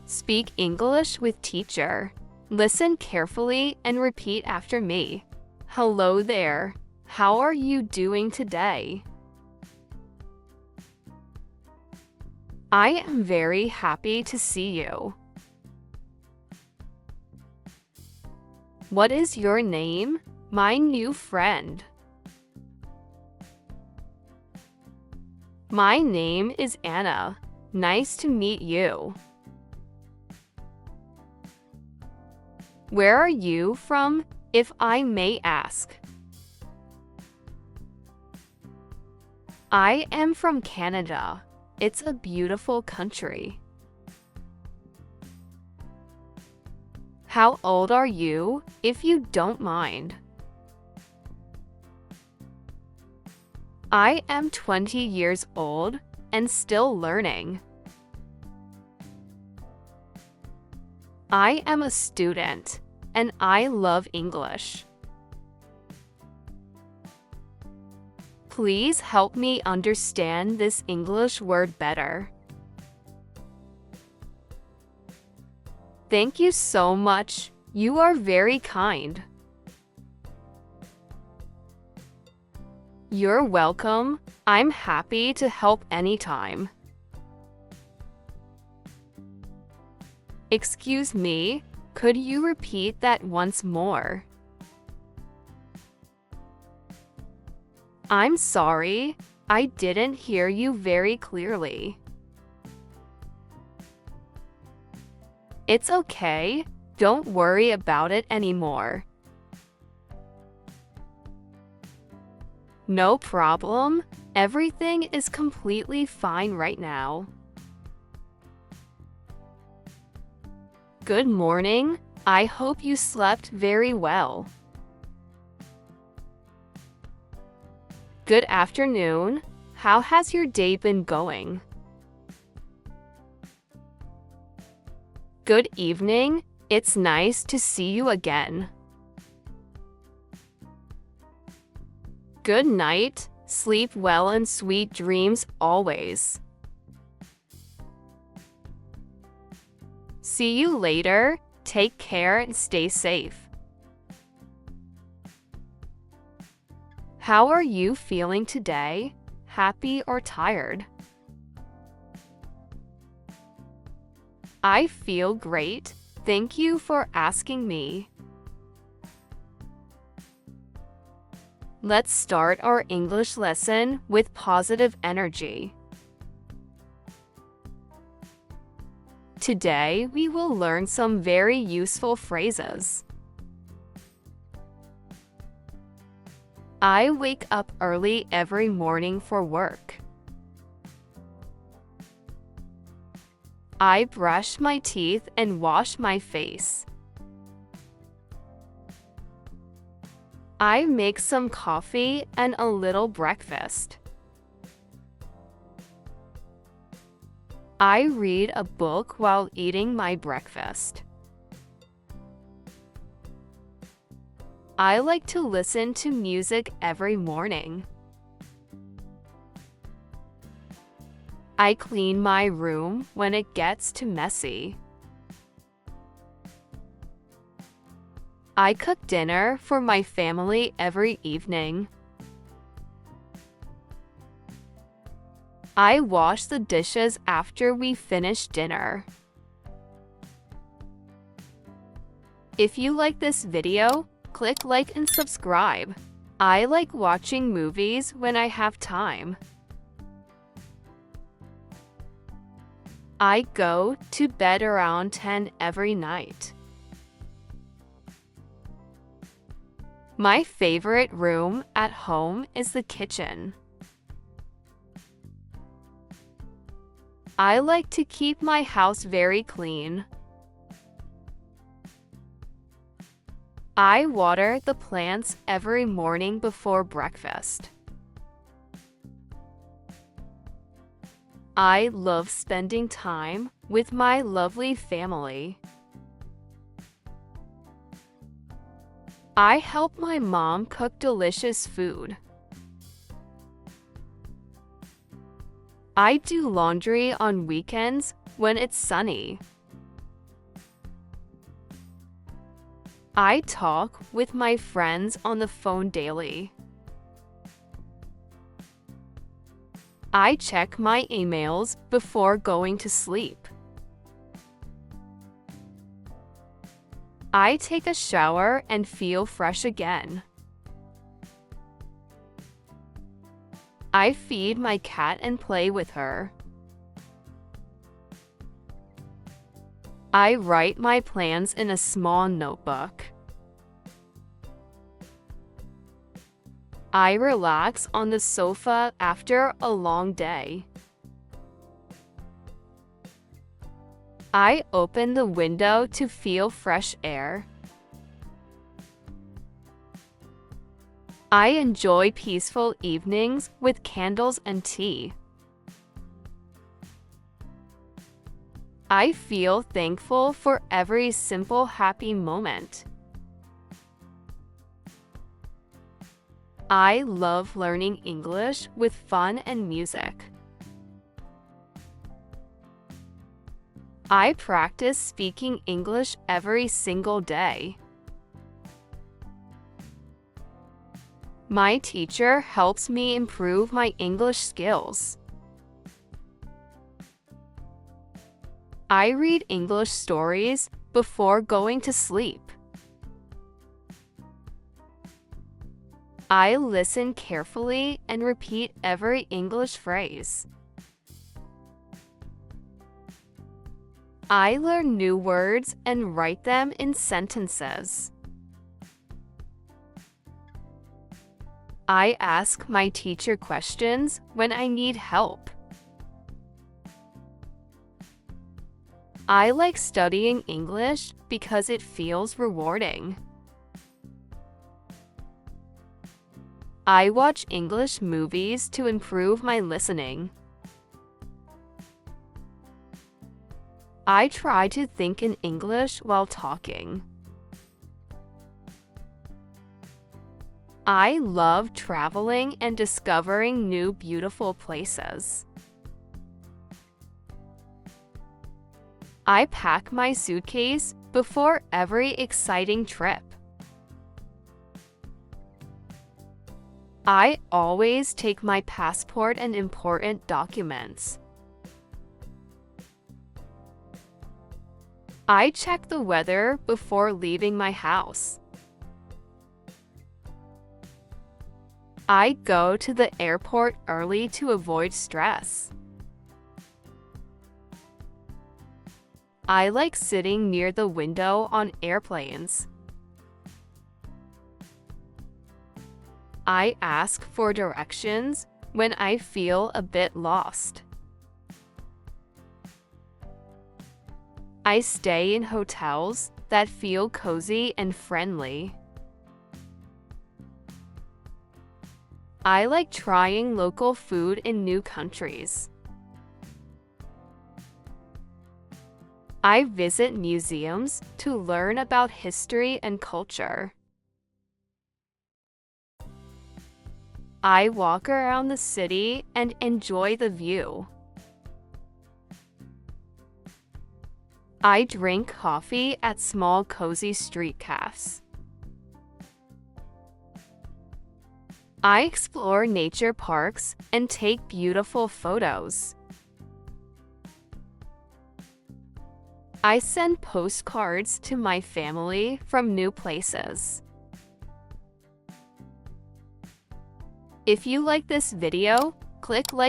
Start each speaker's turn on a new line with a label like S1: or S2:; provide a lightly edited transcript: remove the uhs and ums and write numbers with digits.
S1: Speak English with teacher. Listen carefully and repeat after me. Hello there. How are you doing today? I am very happy to see you. What is your name, my new friend? My name is Anna. Nice to meet you. Where are you from, if I may ask? I am from Canada. It's a beautiful country. How old are you, if you don't mind? I am 20 years old and still learning. I am a student, and I love English. Please help me understand this English word better. Thank you so much. You are very kind. You're welcome. I'm happy to help anytime. Excuse me, could you repeat that once more? I'm sorry, I didn't hear you very clearly. It's okay, don't worry about it anymore. No problem, everything is completely fine right now. Good morning, I hope you slept very well. Good afternoon, how has your day been going? Good evening, it's nice to see you again. Good night, sleep well and sweet dreams always. See you later, take care and stay safe. How are you feeling today? Happy or tired? I feel great, thank you for asking me. Let's start our English lesson with positive energy. Today, we will learn some very useful phrases. I wake up early every morning for work. I brush my teeth and wash my face. I make some coffee and a little breakfast. I read a book while eating my breakfast. I like to listen to music every morning. I clean my room when it gets too messy. I cook dinner for my family every evening. I wash the dishes after we finish dinner. If you like this video, click like and subscribe. I like watching movies when I have time. I go to bed around 10 every night. My favorite room at home is the kitchen. I like to keep my house very clean. I water the plants every morning before breakfast. I love spending time with my lovely family. I help my mom cook delicious food. I do laundry on weekends when it's sunny. I talk with my friends on the phone daily. I check my emails before going to sleep. I take a shower and feel fresh again. I feed my cat and play with her. I write my plans in a small notebook. I relax on the sofa after a long day. I open the window to feel fresh air. I enjoy peaceful evenings with candles and tea. I feel thankful for every simple happy moment. I love learning English with fun and music. I practice speaking English every single day. My teacher helps me improve my English skills. I read English stories before going to sleep. I listen carefully and repeat every English phrase. I learn new words and write them in sentences. I ask my teacher questions when I need help. I like studying English because it feels rewarding. I watch English movies to improve my listening. I try to think in English while talking. I love traveling and discovering new beautiful places. I pack my suitcase before every exciting trip. I always take my passport and important documents. I check the weather before leaving my house. I go to the airport early to avoid stress. I like sitting near the window on airplanes. I ask for directions when I feel a bit lost. I stay in hotels that feel cozy and friendly. I like trying local food in new countries. I visit museums to learn about history and culture. I walk around the city and enjoy the view. I drink coffee at small cozy street cafes. I explore nature parks and take beautiful photos. I send postcards to my family from new places. If you like this video, click like